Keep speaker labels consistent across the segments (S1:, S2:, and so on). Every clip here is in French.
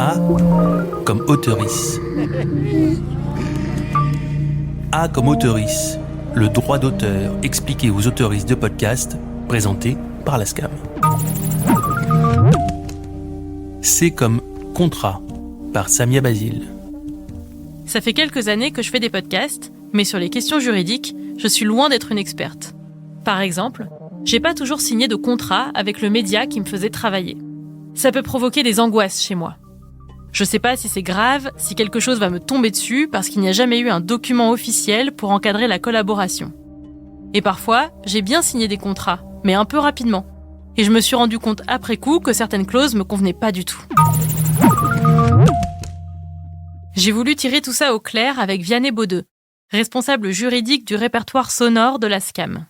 S1: A comme auteurice. A comme auteurice, le droit d'auteur expliqué aux auteuristes de podcasts, présenté par la SCAM. C comme contrat, par Samia Basile.
S2: Ça fait quelques années que je fais des podcasts, mais sur les questions juridiques, je suis loin d'être une experte. Par exemple, j'ai pas toujours signé de contrat avec le média qui me faisait travailler. Ça peut provoquer des angoisses chez moi. Je sais pas si c'est grave, si quelque chose va me tomber dessus parce qu'il n'y a jamais eu un document officiel pour encadrer la collaboration. Et parfois, j'ai bien signé des contrats, mais un peu rapidement. Et je me suis rendu compte après coup que certaines clauses me convenaient pas du tout. J'ai voulu tirer tout ça au clair avec Vianney Baudeux, responsable juridique du répertoire sonore de la SCAM.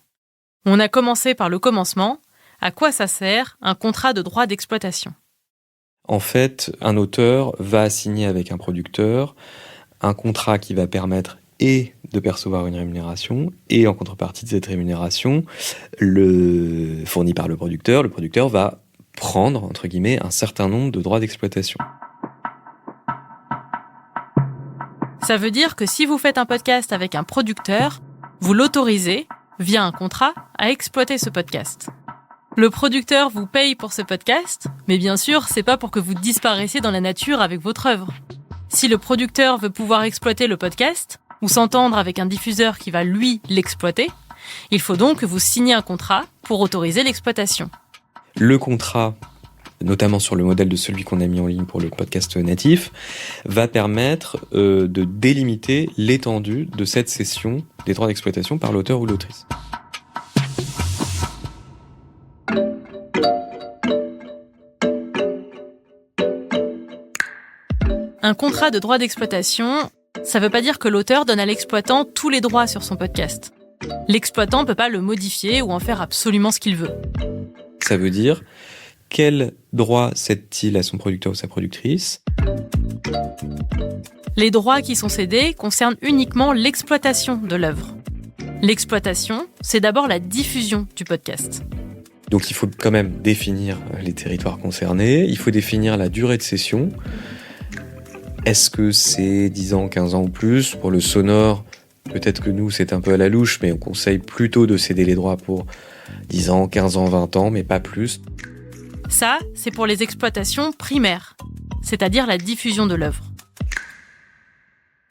S2: On a commencé par le commencement. À quoi ça sert un contrat de droit d'exploitation ?
S3: En fait, un auteur va signer avec un producteur un contrat qui va permettre et de percevoir une rémunération, et en contrepartie de cette rémunération, fournie par le producteur va prendre, entre guillemets, un certain nombre de droits d'exploitation.
S2: Ça veut dire que si vous faites un podcast avec un producteur, vous l'autorisez, via un contrat, à exploiter ce podcast. Le producteur vous paye pour ce podcast, mais bien sûr, c'est pas pour que vous disparaissiez dans la nature avec votre œuvre. Si le producteur veut pouvoir exploiter le podcast, ou s'entendre avec un diffuseur qui va, lui, l'exploiter, il faut donc que vous signiez un contrat pour autoriser l'exploitation.
S3: Le contrat, notamment sur le modèle de celui qu'on a mis en ligne pour le podcast natif, va permettre de délimiter l'étendue de cette cession des droits d'exploitation par l'auteur ou l'autrice.
S2: Un contrat de droit d'exploitation, ça veut pas dire que l'auteur donne à l'exploitant tous les droits sur son podcast. L'exploitant peut pas le modifier ou en faire absolument ce qu'il veut.
S3: Ça veut dire quel droit cède-t-il à son producteur ou sa productrice ?
S2: Les droits qui sont cédés concernent uniquement l'exploitation de l'œuvre. L'exploitation, c'est d'abord la diffusion du podcast.
S3: Donc il faut quand même définir les territoires concernés, il faut définir la durée de cession. Est-ce que c'est 10 ans, 15 ans ou plus ? Pour le sonore, peut-être que nous, c'est un peu à la louche, mais on conseille plutôt de céder les droits pour 10 ans, 15 ans, 20 ans, mais pas plus.
S2: Ça, c'est pour les exploitations primaires, c'est-à-dire la diffusion de l'œuvre.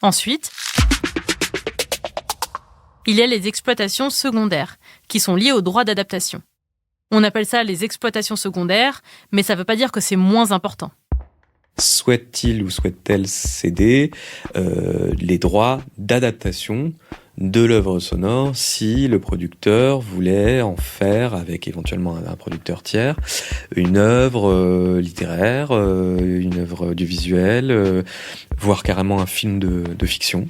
S2: Ensuite, il y a les exploitations secondaires, qui sont liées aux droits d'adaptation. On appelle ça les exploitations secondaires, mais ça ne veut pas dire que c'est moins important.
S3: Souhaite-t-il ou souhaite-t-elle céder les droits d'adaptation de l'œuvre sonore si le producteur voulait en faire, avec éventuellement un producteur tiers, une œuvre littéraire, une œuvre audiovisuelle, voire carrément un film de fiction.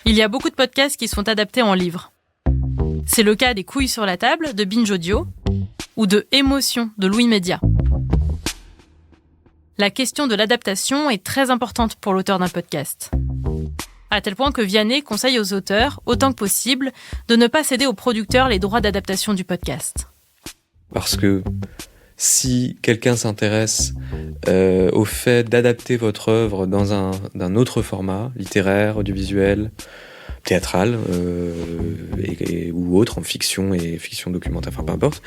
S2: Il y a beaucoup de podcasts qui sont adaptés en livre. C'est le cas des Couilles sur la table de Binge Audio ou de Émotion de Louis Média. La question de l'adaptation est très importante pour l'auteur d'un podcast. À tel point que Vianney conseille aux auteurs, autant que possible, de ne pas céder aux producteurs les droits d'adaptation du podcast.
S3: Parce que si quelqu'un s'intéresse au fait d'adapter votre œuvre dans un autre format, littéraire, audiovisuel, théâtrale ou autre, en fiction et fiction documentaire, enfin peu importe,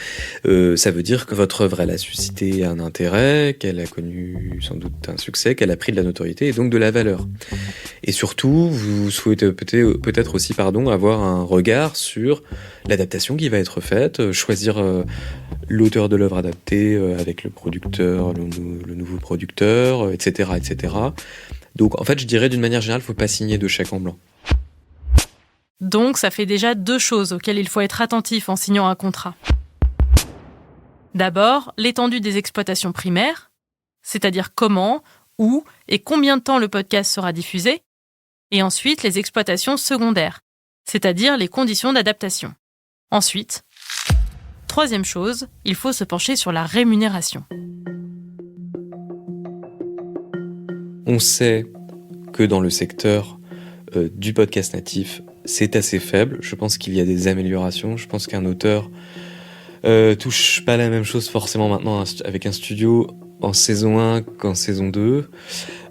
S3: ça veut dire que votre œuvre, elle a suscité un intérêt, qu'elle a connu sans doute un succès, qu'elle a pris de la notoriété et donc de la valeur. Et surtout, vous souhaitez peut-être aussi avoir un regard sur l'adaptation qui va être faite, choisir l'auteur de l'œuvre adaptée avec le producteur, le nouveau producteur, etc., etc. Donc en fait, je dirais d'une manière générale, il ne faut pas signer de chèque en blanc.
S2: Donc, ça fait déjà 2 choses auxquelles il faut être attentif en signant un contrat. D'abord, l'étendue des exploitations primaires, c'est-à-dire comment, où et combien de temps le podcast sera diffusé, et ensuite les exploitations secondaires, c'est-à-dire les conditions d'adaptation. Ensuite, troisième chose, il faut se pencher sur la rémunération.
S3: On sait que dans le secteur du podcast natif, c'est assez faible. Je pense qu'il y a des améliorations. Je pense qu'un auteur touche pas la même chose forcément maintenant avec un studio en saison 1 qu'en saison 2.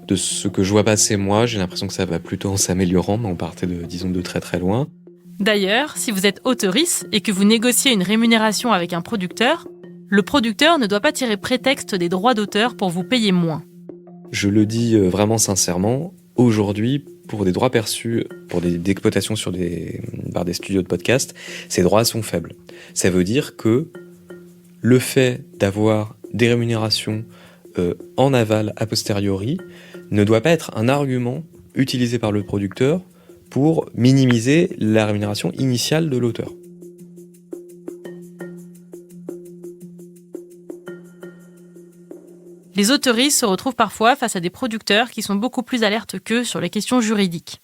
S3: De ce que je vois passer moi, j'ai l'impression que ça va plutôt en s'améliorant, mais on partait de très très loin.
S2: D'ailleurs, si vous êtes auteurice et que vous négociez une rémunération avec un producteur, le producteur ne doit pas tirer prétexte des droits d'auteur pour vous payer moins.
S3: Je le dis vraiment sincèrement, aujourd'hui, pour des droits perçus, pour des exploitations par des studios de podcast, ces droits sont faibles. Ça veut dire que le fait d'avoir des rémunérations en aval a posteriori ne doit pas être un argument utilisé par le producteur pour minimiser la rémunération initiale de l'auteur.
S2: Les auteuristes se retrouvent parfois face à des producteurs qui sont beaucoup plus alertes qu'eux sur les questions juridiques.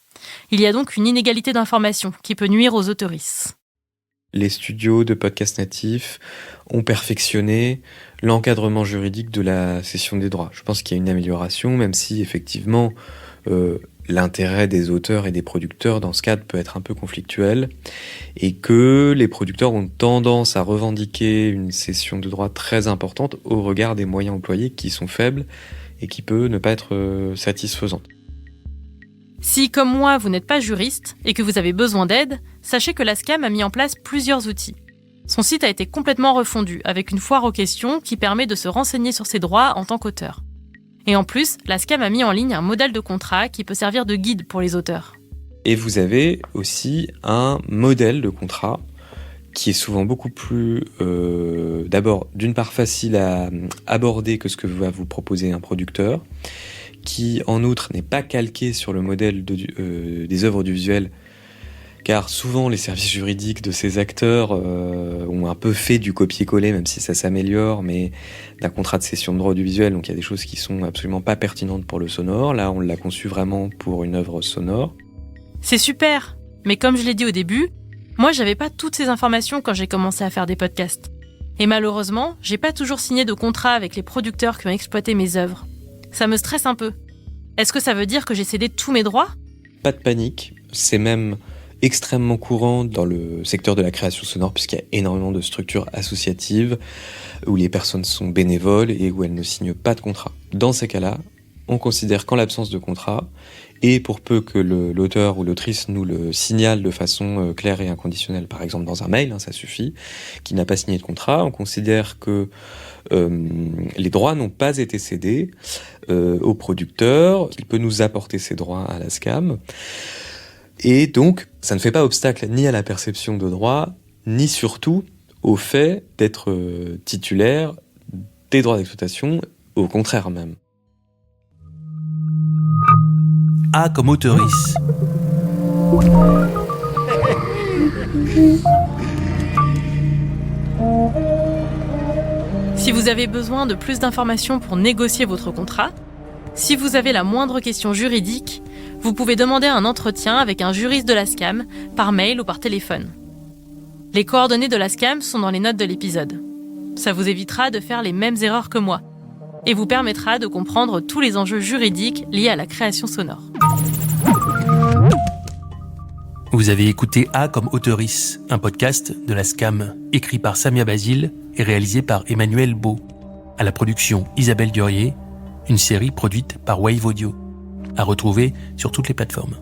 S2: Il y a donc une inégalité d'information qui peut nuire aux auteuristes.
S3: Les studios de podcasts natifs ont perfectionné l'encadrement juridique de la cession des droits. Je pense qu'il y a une amélioration, même si effectivement l'intérêt des auteurs et des producteurs dans ce cadre peut être un peu conflictuel, et que les producteurs ont tendance à revendiquer une cession de droits très importante au regard des moyens employés qui sont faibles et qui peut ne pas être satisfaisante.
S2: Si, comme moi, vous n'êtes pas juriste et que vous avez besoin d'aide, sachez que la SCAM a mis en place plusieurs outils. Son site a été complètement refondu avec une foire aux questions qui permet de se renseigner sur ses droits en tant qu'auteur. Et en plus, la SCAM a mis en ligne un modèle de contrat qui peut servir de guide pour les auteurs.
S3: Et vous avez aussi un modèle de contrat qui est souvent beaucoup plus, d'abord, d'une part facile à aborder que ce que va vous proposer un producteur, qui en outre n'est pas calqué sur le modèle des œuvres audiovisuelles, car souvent les services juridiques de ces acteurs ont un peu fait du copier-coller, même si ça s'améliore, mais d'un contrat de cession de droit audiovisuel, donc il y a des choses qui sont absolument pas pertinentes pour le sonore. Là, on l'a conçu vraiment pour une œuvre sonore.
S2: C'est super, mais comme je l'ai dit au début, moi j'avais pas toutes ces informations quand j'ai commencé à faire des podcasts. Et malheureusement, j'ai pas toujours signé de contrat avec les producteurs qui ont exploité mes œuvres. Ça me stresse un peu. Est-ce que ça veut dire que j'ai cédé tous mes droits ?
S3: Pas de panique, c'est même extrêmement courant dans le secteur de la création sonore, puisqu'il y a énormément de structures associatives où les personnes sont bénévoles et où elles ne signent pas de contrat. Dans ces cas-là, on considère qu'en l'absence de contrat, et pour peu que l'auteur ou l'autrice nous le signale de façon claire et inconditionnelle, par exemple dans un mail, ça suffit, qu'il n'a pas signé de contrat, on considère que les droits n'ont pas été cédés au producteur, qu'il peut nous apporter ses droits à la SCAM. Et donc, ça ne fait pas obstacle ni à la perception de droits, ni surtout au fait d'être titulaire des droits d'exploitation, au contraire même.
S1: A comme auteurice.
S2: Si vous avez besoin de plus d'informations pour négocier votre contrat, si vous avez la moindre question juridique, vous pouvez demander un entretien avec un juriste de la SCAM par mail ou par téléphone. Les coordonnées de la SCAM sont dans les notes de l'épisode. Ça vous évitera de faire les mêmes erreurs que moi et vous permettra de comprendre tous les enjeux juridiques liés à la création sonore.
S1: Vous avez écouté A comme auteurice, un podcast de la SCAM, écrit par Samia Basile et réalisé par Emmanuel Beau. À la production Isabelle Durier, une série produite par Wave Audio. À retrouver sur toutes les plateformes.